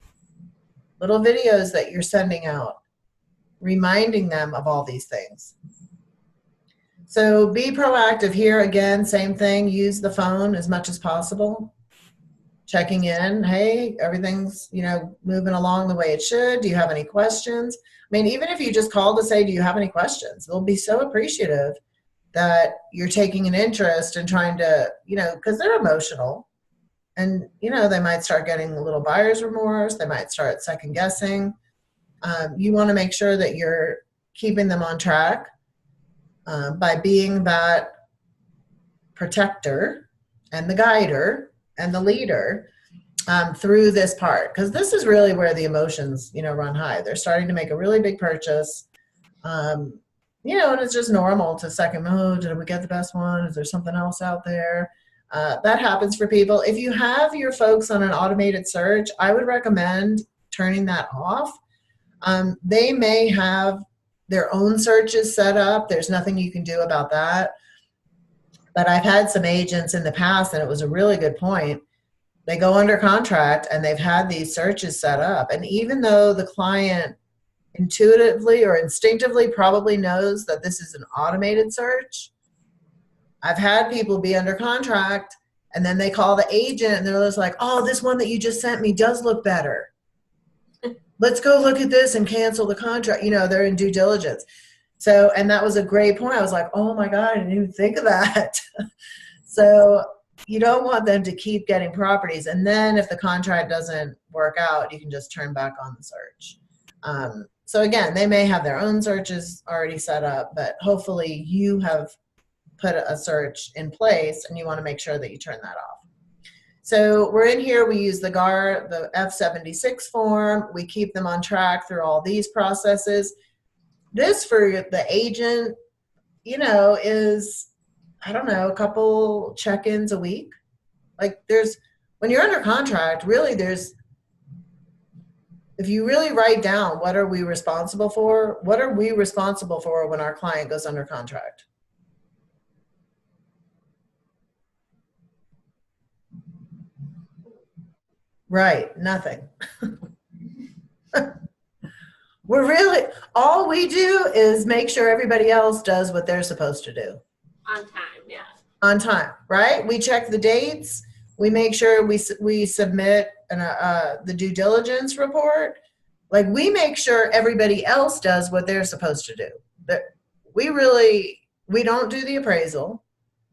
[SPEAKER 1] little videos that you're sending out, reminding them of all these things. So be proactive here. Again, same thing. Use the phone as much as possible. Checking in. Hey, everything's, moving along the way it should. Do you have any questions? I mean, even if you just call to say, do you have any questions? They'll be so appreciative that you're taking an interest in trying to, because they're emotional, and they might start getting a little buyer's remorse. They might start second guessing. You want to make sure that you're keeping them on track by being that protector and the guider and the leader through this part, because this is really where the emotions run high. They're starting to make a really big purchase, and it's just normal to second, oh, did we get the best one? Is there something else out there? That happens for people. If you have your folks on an automated search, I would recommend turning that off. They may have their own searches set up. There's nothing you can do about that. But I've had some agents in the past, and it was a really good point. They go under contract and they've had these searches set up. And even though the client intuitively or instinctively probably knows that this is an automated search, I've had people be under contract and then they call the agent and they're just like, oh, this one that you just sent me does look better. Let's go look at this and cancel the contract. They're in due diligence. So, and that was a great point. I was like, oh my God, I didn't even think of that. So you don't want them to keep getting properties. And then if the contract doesn't work out, you can just turn back on the search. So again, they may have their own searches already set up, but hopefully you have put a search in place and you want to make sure that you turn that off. So we're in here, we use the GAR, the F76 form. We keep them on track through all these processes. This for the agent, is, I don't know, a couple check-ins a week. Like when you're under contract, really if you really write down what are we responsible for, what are we responsible for when our client goes under contract? Right, nothing. All we do is make sure everybody else does what they're supposed to do.
[SPEAKER 2] On time, yeah.
[SPEAKER 1] On time, right? We check the dates. We make sure we submit the due diligence report. Like, we make sure everybody else does what they're supposed to do. We don't do the appraisal.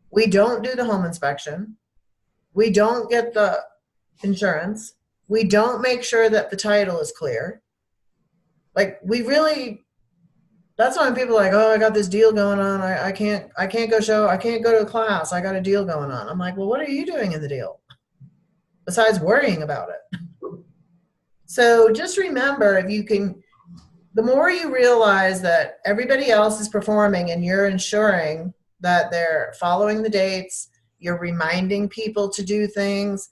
[SPEAKER 1] We don't do the home inspection. We don't get the insurance. We don't make sure that the title is clear. Like, that's why people are like, oh, I got this deal going on. I can't go to a class. I got a deal going on. I'm like, well, what are you doing in the deal besides worrying about it? So just remember, the more you realize that everybody else is performing and you're ensuring that they're following the dates, you're reminding people to do things,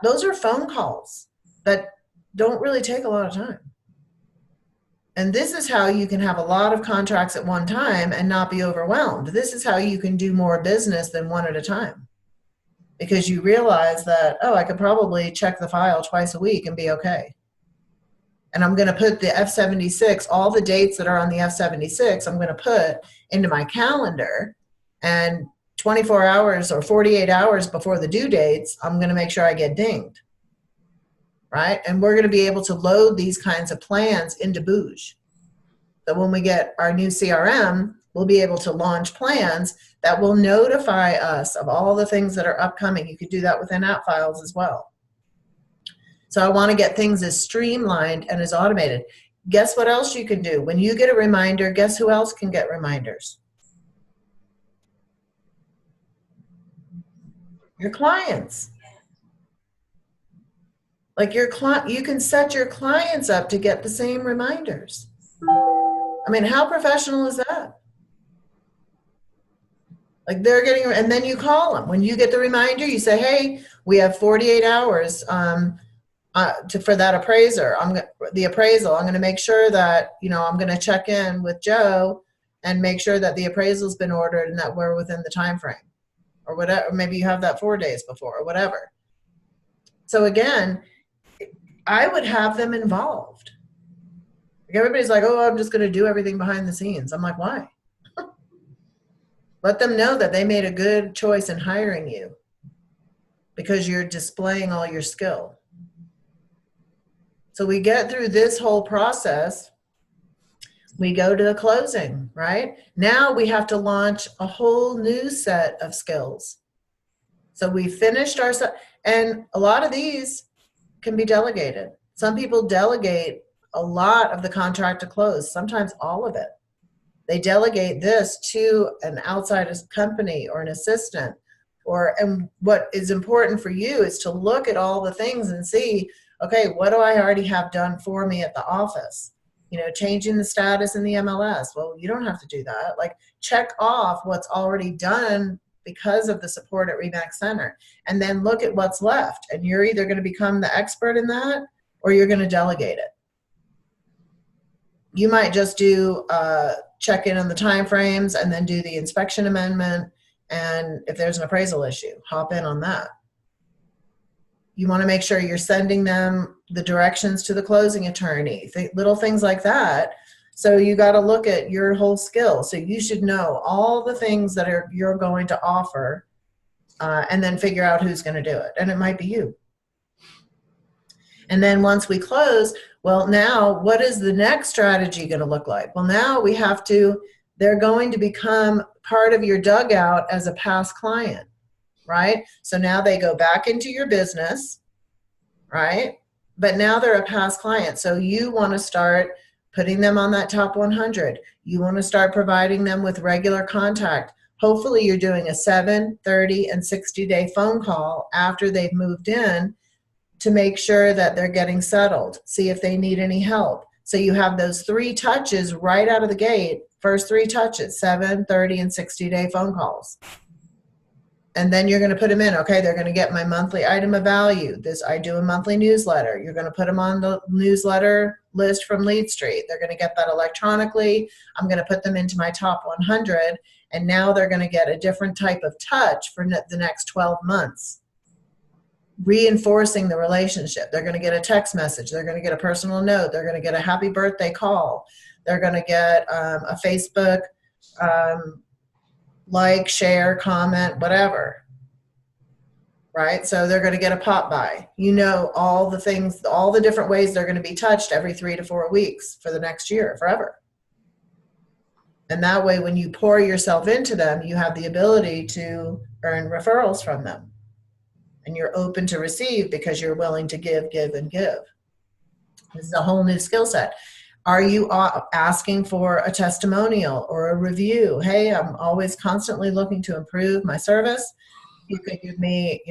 [SPEAKER 1] those are phone calls that don't really take a lot of time. And this is how you can have a lot of contracts at one time and not be overwhelmed. This is how you can do more business than one at a time, because you realize that, oh, I could probably check the file twice a week and be okay. And I'm going to put the F76, all the dates that are on the F76, I'm going to put into my calendar, and 24 hours or 48 hours before the due dates, I'm going to make sure I get dinged. Right? And we're going to be able to load these kinds of plans into Booge. So when we get our new CRM, we'll be able to launch plans that will notify us of all the things that are upcoming. You could do that within app files as well. So I want to get things as streamlined and as automated. Guess what else you can do? When you get a reminder, guess who else can get reminders? Your clients. Like, you can set your clients up to get the same reminders. I mean, how professional is that? Like, they're getting, and then you call them. When you get the reminder, you say, hey, we have 48 hours for that appraiser. The appraisal. I'm going to make sure that, I'm going to check in with Joe and make sure that the appraisal's been ordered and that we're within the time frame, or whatever. Maybe you have that 4 days before or whatever. So again, I would have them involved. Like, everybody's like, oh, I'm just going to do everything behind the scenes. I'm like, why? Let them know that they made a good choice in hiring you because you're displaying all your skill. So we get through this whole process. We go to the closing, right? Now we have to launch a whole new set of skills. So we finished our, and a lot of these can be delegated. Some people delegate a lot of the contract to close, sometimes all of it. They delegate this to an outside company or an assistant. And what is important for you is to look at all the things and see, okay, what do I already have done for me at the office? Changing the status in the MLS. Well, you don't have to do that. Like, check off what's already done because of the support at RE/MAX Center, and then look at what's left. And you're either going to become the expert in that, or you're going to delegate it. You might just do check in on the timeframes and then do the inspection amendment. And if there's an appraisal issue, hop in on that. You want to make sure you're sending them the directions to the closing attorney, little things like that. So you got to look at your whole skill. So you should know all the things that you're going to offer, and then figure out who's going to do it. And it might be you. And then once we close, well, now what is the next strategy going to look like? Well, now they're going to become part of your dugout as a past client, right? So now they go back into your business, right? But now they're a past client. So you want to start putting them on that top 100. You want to start providing them with regular contact. Hopefully you're doing a 7, 30, and 60-day phone call after they've moved in to make sure that they're getting settled, see if they need any help. So you have those 3 touches right out of the gate, first 3 touches, 7, 30, and 60-day phone calls. And then you're going to put them in. Okay, they're going to get my monthly item of value. I do a monthly newsletter. You're going to put them on the newsletter list from Lead Street. They're going to get that electronically. I'm going to put them into my top 100. And now they're going to get a different type of touch for the next 12 months, reinforcing the relationship. They're going to get a text message. They're going to get a personal note. They're going to get a happy birthday call. They're going to get a Facebook like, share, comment, whatever, right? So they're going to get a pop by. All the things, all the different ways they're going to be touched every 3 to 4 weeks for the next year, forever. And that way, when you pour yourself into them, you have the ability to earn referrals from them. And you're open to receive because you're willing to give, and give. This is a whole new skill set. Are you asking for a testimonial or a review? Hey, I'm always constantly looking to improve my service. You could give me,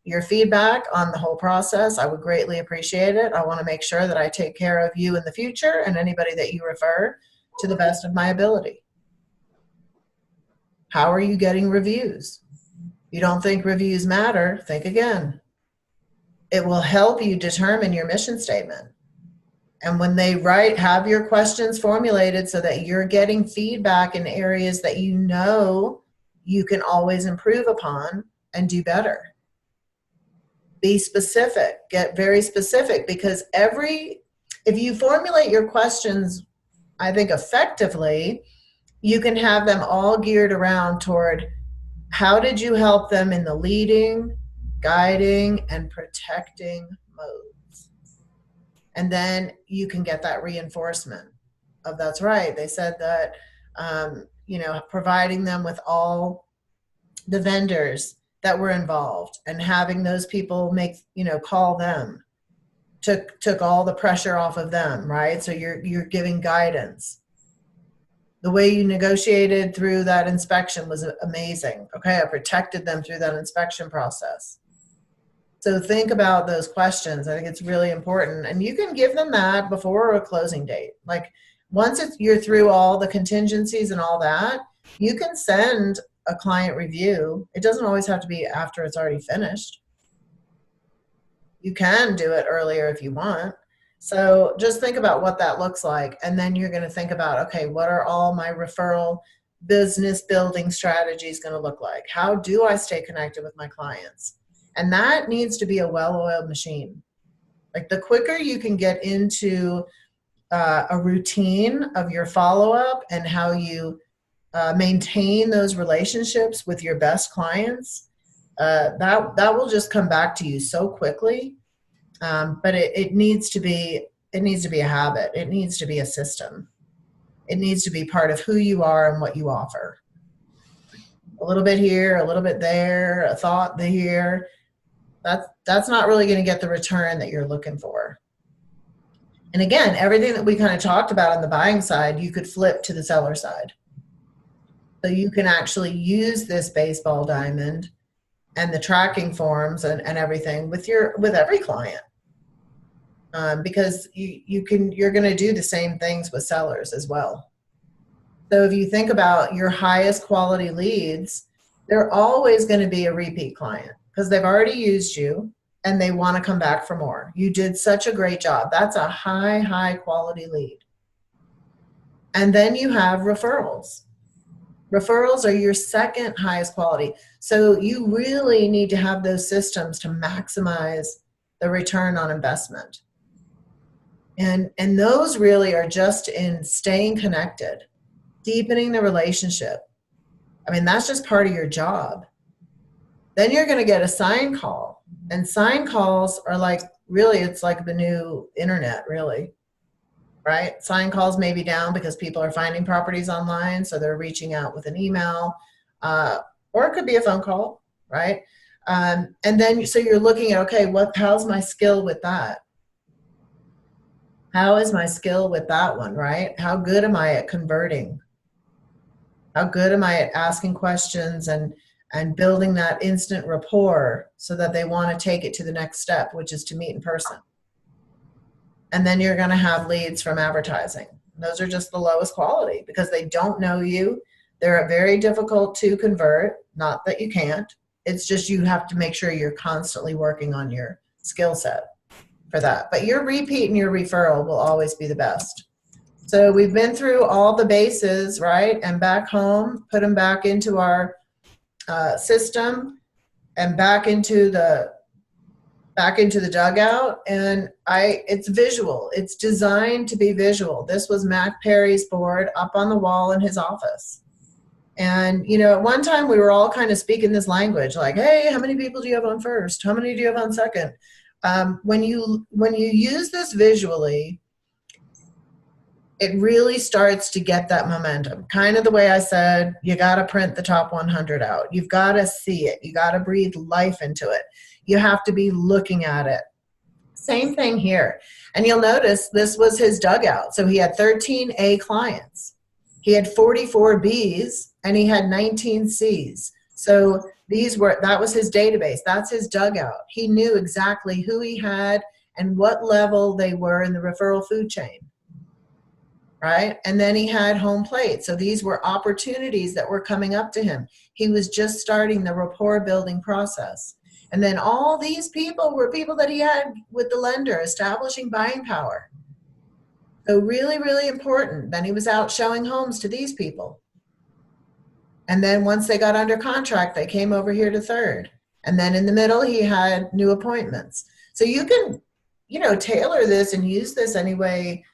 [SPEAKER 1] your feedback on the whole process. I would greatly appreciate it. I want to make sure that I take care of you in the future and anybody that you refer to the best of my ability. How are you getting reviews? You don't think reviews matter? Think again. It will help you determine your mission statement. And when they have your questions formulated so that you're getting feedback in areas that you can always improve upon and do better. Be specific. Get very specific, because if you formulate your questions, I think, effectively, you can have them all geared around toward how did you help them in the leading, guiding, and protecting modes. And then you can get that reinforcement of that's right. They said that, providing them with all the vendors that were involved and having those people call them took all the pressure off of them, right? So you're giving guidance. The way you negotiated through that inspection was amazing. Okay, I protected them through that inspection process. So think about those questions. I think it's really important. And you can give them that before a closing date. Like, once you're through all the contingencies and all that, you can send a client review. It doesn't always have to be after it's already finished. You can do it earlier if you want. So just think about what that looks like. And then you're going to think about, okay, what are all my referral business building strategies going to look like? How do I stay connected with my clients? And that needs to be a well-oiled machine. Like, the quicker you can get into a routine of your follow-up and how you maintain those relationships with your best clients, that will just come back to you so quickly. But it needs to be a habit. It needs to be a system. It needs to be part of who you are and what you offer. A little bit here, a little bit there, a thought here. That's not really going to get the return that you're looking for. And again, everything that we kind of talked about on the buying side, you could flip to the seller side. So you can actually use this baseball diamond and the tracking forms and everything with every client. Because you're going to do the same things with sellers as well. So if you think about your highest quality leads, they're always going to be a repeat client because they've already used you and they want to come back for more. You did such a great job. That's a high quality lead. And then you have referrals. Referrals are your second highest quality. So you really need to have those systems to maximize the return on investment. And those really are just in staying connected, deepening the relationship. I mean, that's just part of your job. Then you're going to get a sign call. And sign calls are like, really, it's like the new internet, really. Right? Sign calls may be down because people are finding properties online, so they're reaching out with an email, or it could be a phone call, right? And then, so you're looking at, okay, how's my skill with that? How is my skill with that one, right? How good am I at converting? How good am I at asking questions and building that instant rapport so that they want to take it to the next step, which is to meet in person? And then you're going to have leads from advertising. Those are just the lowest quality because they don't know you. They're very difficult to convert. Not that you can't. It's just you have to make sure you're constantly working on your skill set for that. But your repeat and your referral will always be the best. So we've been through all the bases, right? And back home, put them back into our system and back into the dugout. And it's visual. It's designed to be visual. This was Mac Perry's board up on the wall in his office. And, at one time we were all kind of speaking this language, like, hey, how many people do you have on first? How many do you have on second? When you use this visually, it really starts to get that momentum. Kind of the way I said, you got to print the top 100 out. You've got to see it. You got to breathe life into it. You have to be looking at it. Same thing here. And you'll notice this was his dugout. So he had 13 A clients. He had 44 Bs and he had 19 Cs. So that was his database. That's his dugout. He knew exactly who he had and what level they were in the referral food chain. Right? And then he had home plate. So these were opportunities that were coming up to him. He was just starting the rapport building process. And then all these people were people that he had with the lender, establishing buying power. So really, really important. Then he was out showing homes to these people. And then once they got under contract, they came over here to third. And then in the middle, he had new appointments. So you can, tailor this and use this any way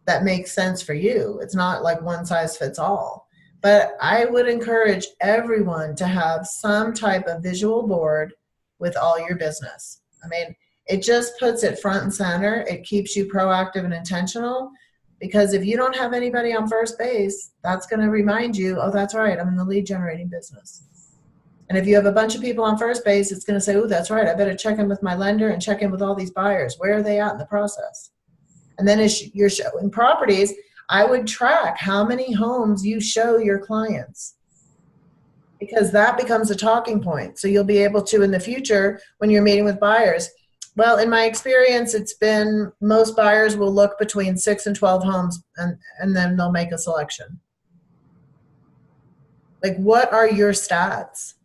[SPEAKER 1] that makes sense for you. It's not like one size fits all. But I would encourage everyone to have some type of visual board with all your business. I mean, it just puts it front and center. It keeps you proactive and intentional, because if you don't have anybody on first base, that's going to remind you, oh, that's right, I'm in the lead generating business. And if you have a bunch of people on first base, it's going to say, oh, that's right, I better check in with my lender and check in with all these buyers. Where are they at in the process? And then as you're showing properties, I would track how many homes you show your clients, because that becomes a talking point. So you'll be able to, in the future, when you're meeting with buyers, well, in my experience, it's been most buyers will look between 6 and 12 homes and then they'll make a selection. Like, what are your stats?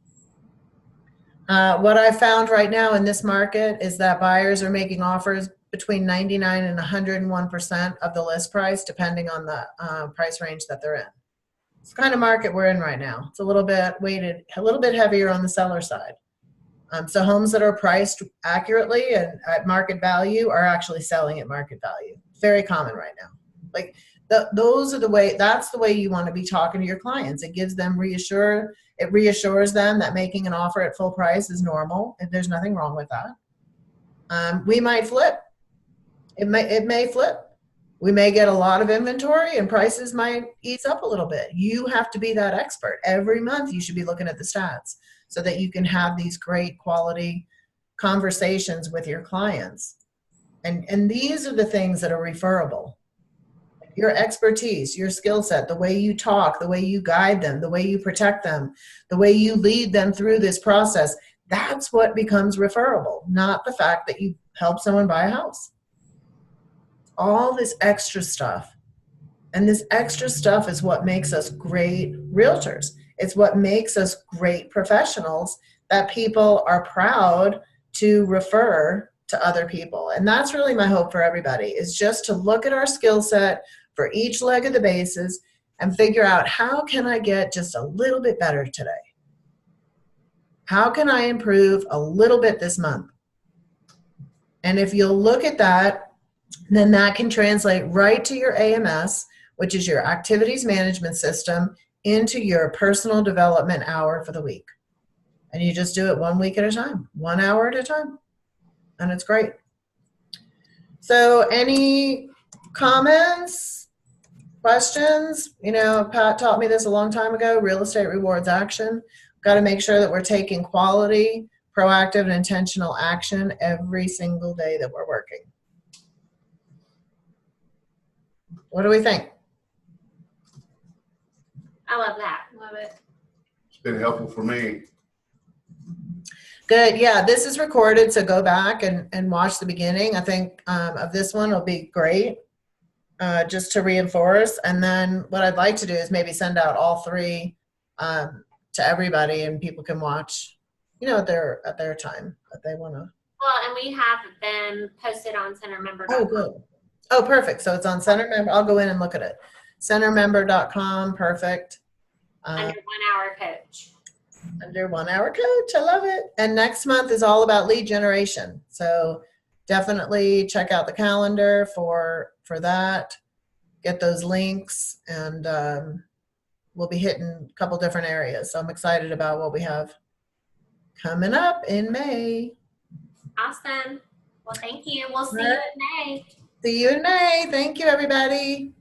[SPEAKER 1] What I found right now in this market is that buyers are making offers between 99 and 101% of the list price, depending on the price range that they're in. It's the kind of market we're in right now. It's a little bit weighted, a little bit heavier on the seller side. So homes that are priced accurately and at market value are actually selling at market value. Very common right now. Like those are the way, that's the way you want to be talking to your clients. It gives them it reassures them that making an offer at full price is normal, and there's nothing wrong with that. We might flip. It may flip. We may get a lot of inventory and prices might ease up a little bit. You have to be that expert. Every month you should be looking at the stats so that you can have these great quality conversations with your clients. And these are the things that are referable. Your expertise, your skill set, the way you talk, the way you guide them, the way you protect them, the way you lead them through this process, that's what becomes referable, not the fact that you help someone buy a house. All this extra stuff. And this extra stuff is what makes us great realtors. It's what makes us great professionals that people are proud to refer to other people. And that's really my hope for everybody, is just to look at our skill set for each leg of the bases and figure out, how can I get just a little bit better today? How can I improve a little bit this month? And if you'll look at that, then that can translate right to your AMS, which is your activities management system, into your personal development hour for the week. And you just do it 1 week at a time, 1 hour at a time. And it's great. So any comments, questions? You know, Pat taught me this a long time ago, real estate rewards action. Got to make sure that we're taking quality, proactive, and intentional action every single day that we're working. What do we think?
[SPEAKER 4] I love that.
[SPEAKER 2] Love it.
[SPEAKER 3] It's been helpful for me.
[SPEAKER 1] Good. Yeah, this is recorded, so go back and watch the beginning. I think of this one will be great, just to reinforce. And then what I'd like to do is maybe send out all three to everybody, and people can watch, you know, at their time that they want to.
[SPEAKER 4] Well, and we have them posted on centermember.com.
[SPEAKER 1] Oh, good. Oh, perfect. So it's on CenterMember. I'll go in and look at it. CenterMember.com. Perfect.
[SPEAKER 4] Under 1 hour coach.
[SPEAKER 1] Under 1 hour coach. I love it. And next month is all about lead generation. So definitely check out the calendar for that. Get those links, and we'll be hitting a couple different areas. So I'm excited about what we have coming up in May.
[SPEAKER 4] Awesome. Well, thank you. We'll see you in May.
[SPEAKER 1] See you in May. Thank you, everybody.